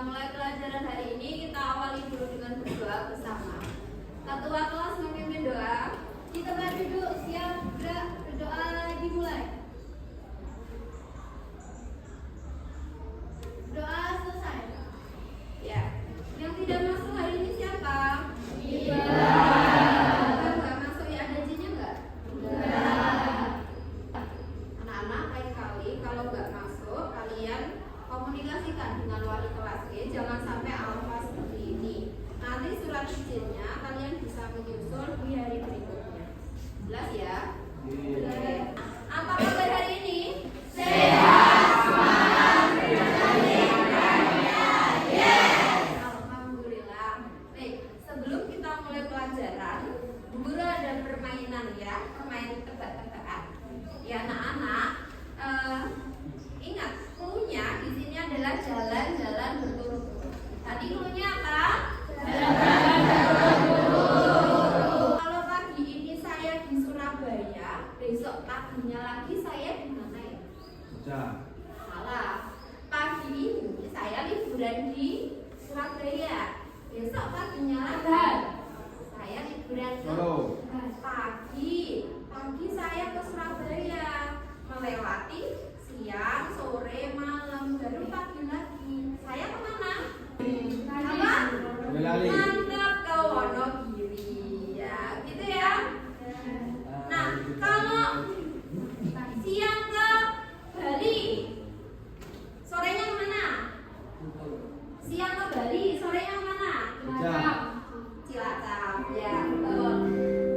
mulai pelajaran hari ini, kita awali dulu dengan berdoa bersama. Ketua kelas memimpin doa. Kita berduduk, siap, gerak, berdoa dimulai. Doa selesai. Ya. Yang tidak masuk hari ini siapa? Nggak masuk ya, ada izinnya nggak? Anak-anak lain kali kalau nggak masuk, kalian komunikasikan dengan wali kelas. Jangan sampai alfa seperti ini. Nanti surat izinnya kalian bisa menyusul di hari berikutnya. Jelas ya? Apa kabar hari ini? Sehat, semangat, alhamdulillah. Baik, sebelum kita mulai pelajaran, guru ada permainan ya, permainan tebak-tebakan. Ya anak-anak, ingat cluenya di sini adalah jalan-jalan berturut-turut. Tadi cluenya apa? Jalan berturut-turut. Kalau pagi ini saya di Surabaya, besok paginya lagi saya di mana ya? Salah. Pagi ini saya liburan di Surabaya. Besok paginya lagi saya liburan ke pagi saya ke Surabaya, melewati siang, sore, malam, baru pagi lagi. Saya kemana? Apa? Mantap, ke Wonogiri ya, gitu ya. Nah, kalau siang ke Bali, sorenya kemana? Siang ke Bali, sorenya kemana? Cilacap, ya betul.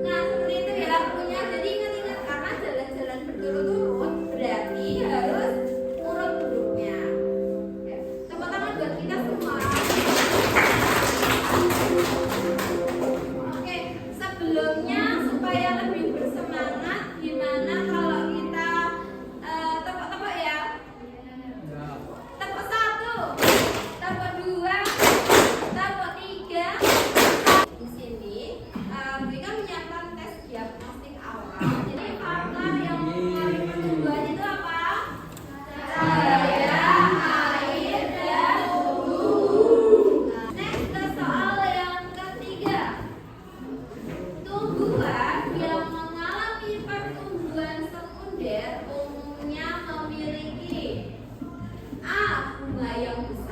Nah, seperti itu ya lakunya. Jadi ingat-ingat, karena jalan-jalan berturut-turut berarti harus urut hurufnya. Ya. Tepuk tangan buat kita semua. Oke, sebelumnya supaya lebih bersemangat, gimana kalau kita tepuk-tepuk ya? Tepuk 1, tepuk 2, tepuk 3. Di sini mereka menyiapkan tes diagnostik awal. Jadi faktor yang mempengaruhi pertumbuhan itu apa? Cahaya, air, dan suhu. Next ke soal yang ketiga. Tumbuhan yang mengalami pertumbuhan sekunder umumnya memiliki A. Bunga yang besar,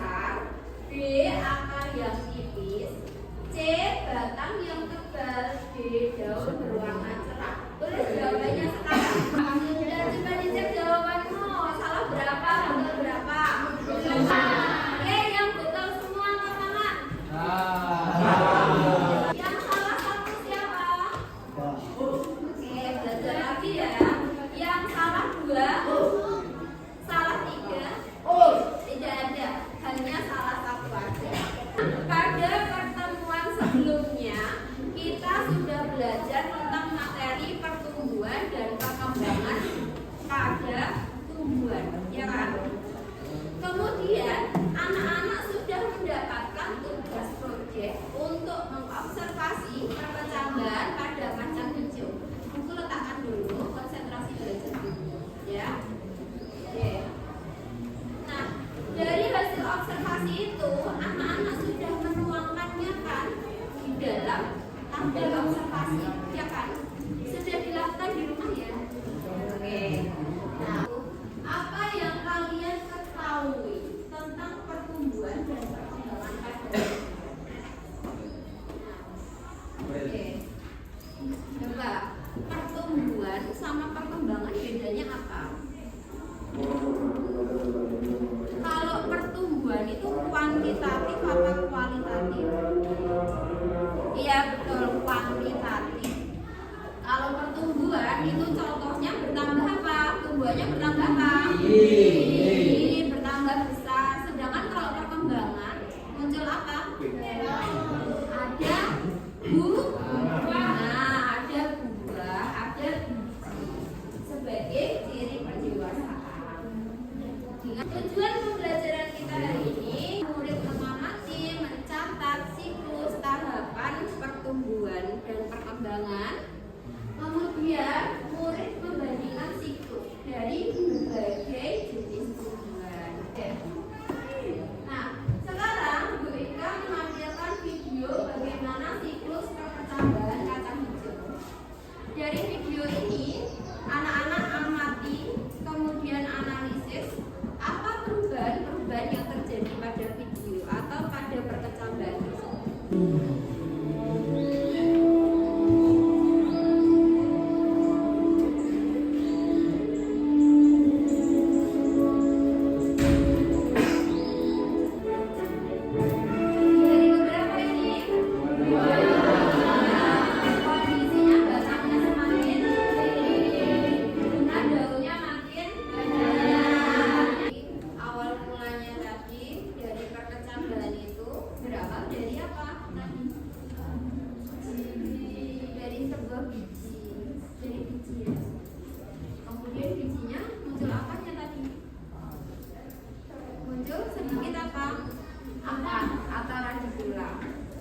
apa atau radikula.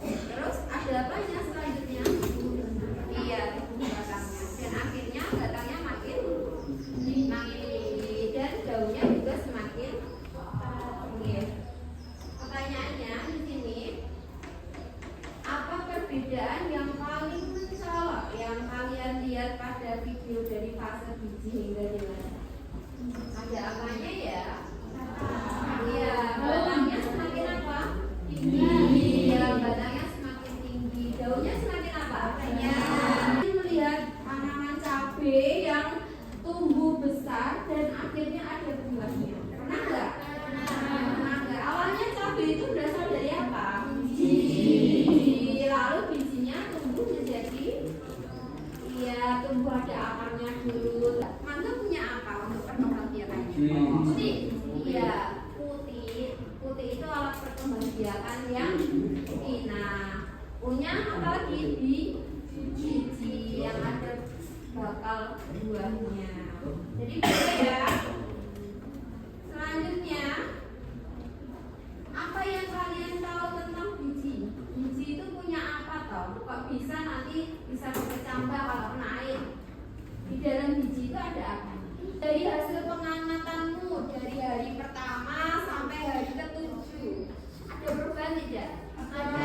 Terus ada apanya selanjutnya? Iya, tubuh batangnya. Dan akhirnya batangnya makin tinggi dan daunnya juga semakin tinggi. Pertanyaannya di sini, apa perbedaan yang paling mencolok yang kalian lihat pada video dari fase biji hingga dewasa? Ada apanya ya? Iya, batangnya semakin apa? Tinggi. Iya, batangnya semakin tinggi. Daunnya semakin apa? Artinya melihat tanaman cabai yang tumbuh besar dan akhirnya ada buahnya. Pernah nggak? Pernah nggak? Awalnya cabai itu berasal dari apa? Biji. Lalu bijinya tumbuh menjadi, iya, tumbuh ada akarnya dulu. Mangga punya apa untuk perkembangbiakannya? Putih. Iya, putih. Putih itu alat perkembangbiakan yang putih. Nah, punya apa lagi? Biji yang ada bakal buahnya. Jadi boleh ya. Selanjutnya, apa yang kalian tahu tentang biji? Biji itu punya apa toh? Kok bisa nanti bisa berkecambah kalau kena air? Di dalam biji itu ada apa? Dari hasil pengamatanmu dari hari pertama sampai hari ke-7, ada perubahan tidak? Ada.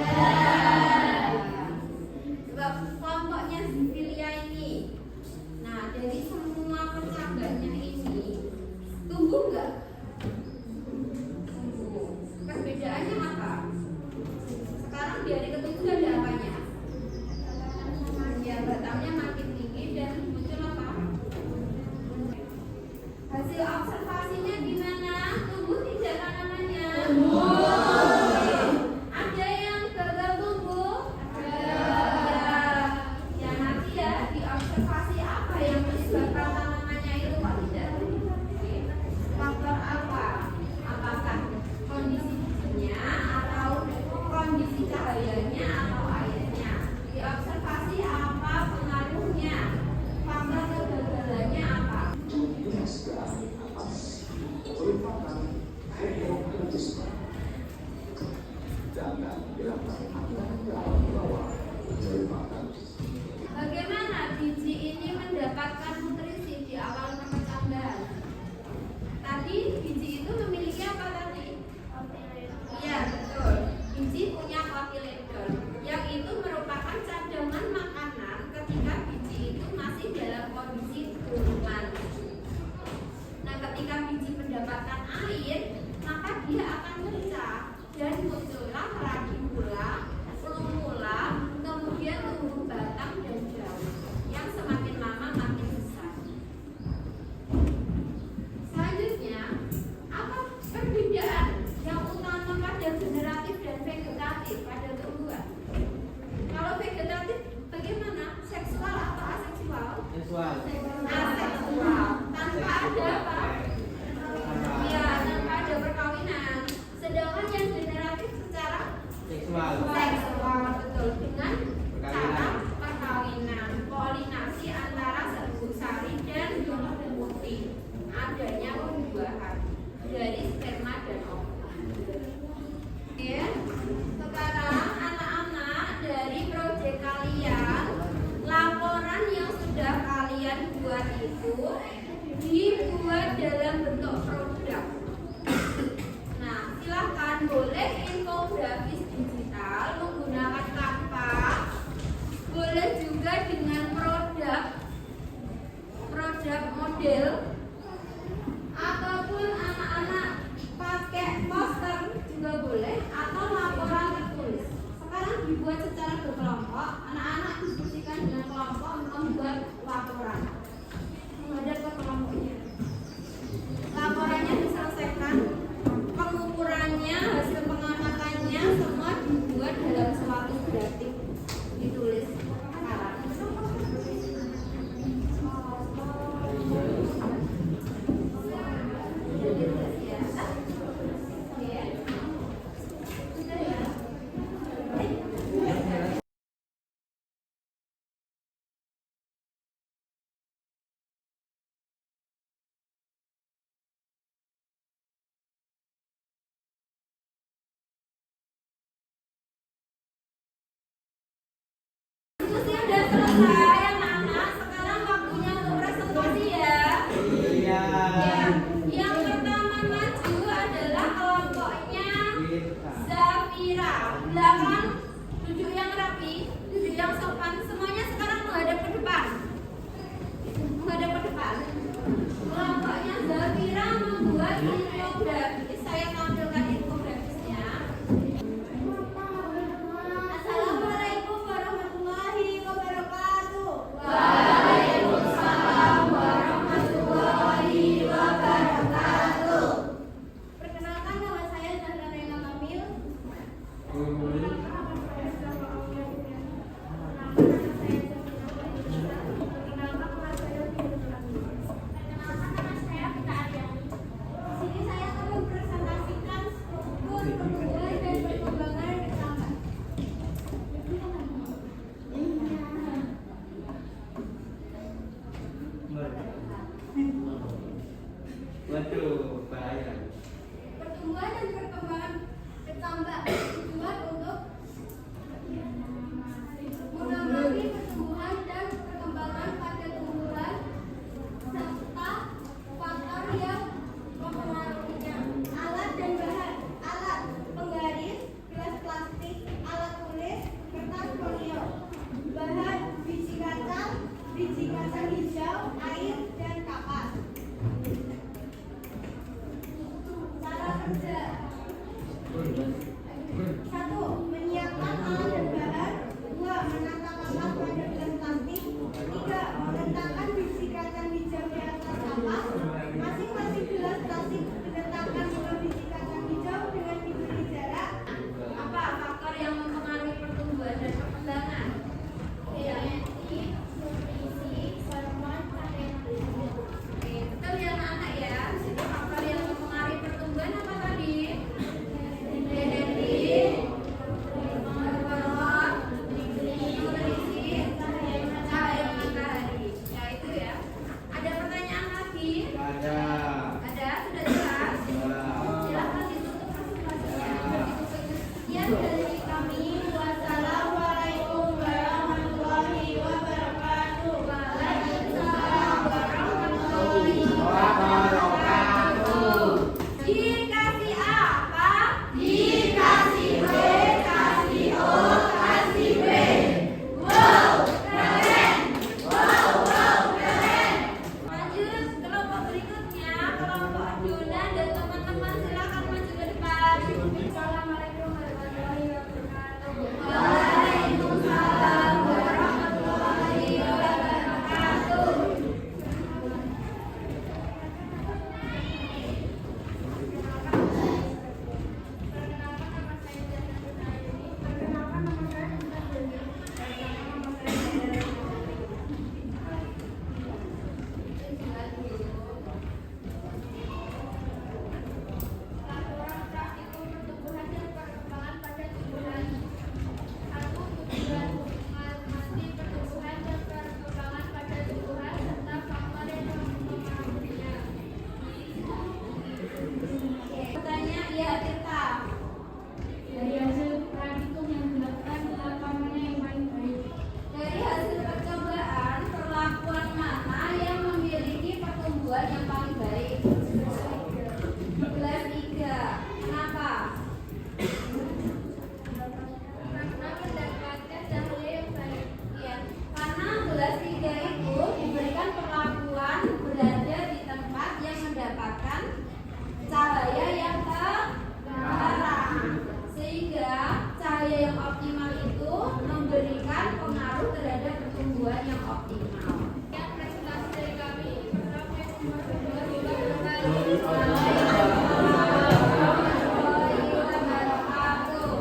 Sebab kelompoknya Zifilia ini. Nah, dari semua kecambahnya ini tumbuh nggak? Tumbuh. Perbedaannya apa? Sekarang di hari ke-7 ada apanya? Ya, batangnya makin tinggi dan muncul apa? Hasil observasinya gimana? Tumbuh tidak tanamannya? Tumbuh. Ada yang gagal tumbuh? Ada. Ya, nanti ya diobservasi apa yang menyebabkan tanamannya itu kok tidak tumbuh. Faktor apa? Apakah kondisi bijinya atau kondisi cahayanya atau airnya? Diobservasi apa pengaruhnya? Faktor kegagalannya apa? Bagaimana biji ini mendapatkan nutrisi di awal perkecambahan? Tadi biji itu memiliki apa tadi? Iya, betul. Biji punya kotiledon, yang itu merupakan cadangan makanan ketika biji itu masih dalam kondisi tumbuhan. Nah, ketika biji mendapatkan air, maka dia akan pecah dan muncullah radikula, plumula, kemudian tumbuh batang dan daun yang semakin lama makin besar. Selanjutnya, apa perbedaan yang utama pada generatif dan vegetatif pada tumbuhan? Kalau vegetatif bagaimana? Seksual atau aseksual? Seksual. Aseksual. Tanpa ada apa? Ya, tanpa ada perkawinan. Sedangkan yang generatif secara Seksual. seksual, betul, dengan cara perkawinan, polinasi antara serbuk sari dan putih, adanya pembuahan dari sperma dan ovum. Oke, sekarang anak-anak dari proyek kalian, laporan yang sudah kalian buat itu dibuat dalam bentuk produk. Nah, silakan boleh infografis digital menggunakan Canva, boleh juga dengan produk model, ataupun anak-anak pakai poster juga boleh, atau laporan tertulis. Sekarang dibuat secara berkelompok, anak-anak diskusikan dengan kelompok untuk membuat laporan menghadap ke kelompoknya. Laporannya diselesaikan, pengukurannya, hasil pengamatannya semua dibuat dalam suatu grafik, ditulis. belakang, duduk yang rapi, duduk yang sopan. Semuanya sekarang menghadap ke depan. Menghadap ke depan. Kelompoknya Zafira membuat infografis. Saya tampilkan infografisnya. Assalamualaikum warahmatullahi wabarakatuh. Waalaikumsalam warahmatullahi wabarakatuh. Perkenalkan, nama saya Zahra Rena Kamil. Sini saya akan mempresentasikan struktur, pertumbuhan, dan perkembangan kesambat. Waduh, bahaya. Pertumbuhan dan perkembangan kesambat tujuan untuk mengamati pertumbuhan dan perkembangan pada tumbuhan serta faktor yang mempengaruhinya. Alat dan bahan: alat penggaris, gelas plastik, alat tulis, kertas folio. Bahan: biji kacang hijau, air, dan kapas. Cara kerja: 1. Menyiapkan alat dan bahan. 2. Menata kapas pada gelas plastik. 3. Meletakkan biji kacang hijau di atas kapas. Masing-masing gelas plastik diletakkan dengan biji kacang hijau dengan diberi jarak. Apa faktor yang mempengaruhi pertumbuhan dan perkembangan? Genetik, nutrisi, hormon, variasi. Oke, betul ya anak ya. Jadi faktor yang mempengaruhi pertumbuhan apa tadi? Genetik, hormon, nutrisi, cahaya matahari. Ya itu ya. Ada pertanyaan lagi? Ada. Ada, sudah jelas? Silakan ditutup presentasinya. Sekian dari kami. Wassalamualaikum warahmatullahi wabarakatuh. Waalaikumsalam warahmatullahi wabarakatuh. Dikasih apa? Dikasih B, kasih O, kasih B. Wow, keren. Wow, keren. Lanjut kelompok berikutnya, kelompok Dona dan teman-teman silakan maju ke depan. Assalamualaikum warahmatullahi wabarakatuh. Waalaikumsalam warahmatullahi wabarakatuh. Laporan praktikum pertumbuhan dan perkembangan pada tumbuhan. 1. Tujuan mengamati pertumbuhan dan perkembangan pada tumbuhan serta faktor yang mempengaruhinya. Pertanyaan ya Tirta. Dari hasil praktikum yang dilakukan, apa mana yang paling baik? Dari hasil percobaan, perlakuan mana yang memiliki pertumbuhan yang paling baik? Gelas 3. Kenapa? Karena mendapatkan cahaya yang baik. Ya, karena gelas 3 itu diberikan perlakuan berada di tempat yang mendapatkan cahaya yang terang, sehingga cahaya yang optimal itu memberikan pengaruh terhadap pertumbuhan yang optimal. Sekian presentasi dari kami. Assalamualaikum warahmatullahi wabarakatuh.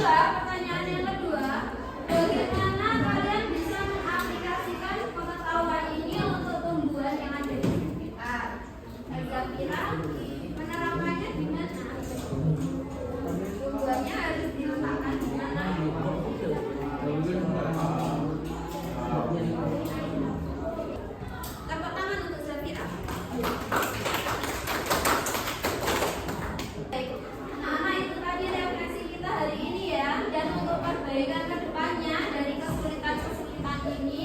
kedua, pertanyaan yang kedua, bagaimana kalian bisa mengaplikasikan pengetahuan ini untuk tumbuhan yang ada di sekitar? Kira-kira penerapannya gimana? Tumbuhannya harus diletakkan di mana? Tepuk tangan untuk Zafira. Nah, itu tadi refleksi kita hari ini ya. Dan untuk perbaikan kedepannya dari kesulitan-kesulitan ini,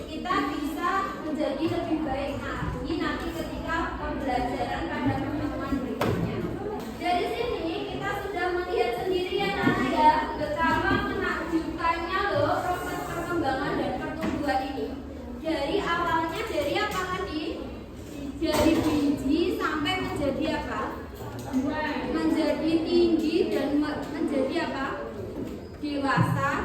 kita bisa menjadi lebih baik lagi nanti ketika pembelajaran pada pertemuan berikutnya. Dari sini kita sudah melihat sendiri ya Nana ya, betapa menakjubkannya loh proses perkembangan dan pertumbuhan ini. Dari awalnya dari apa tadi? Dari biji sampai menjadi apa? Menjadi tinggi dan menjadi apa? Dewasa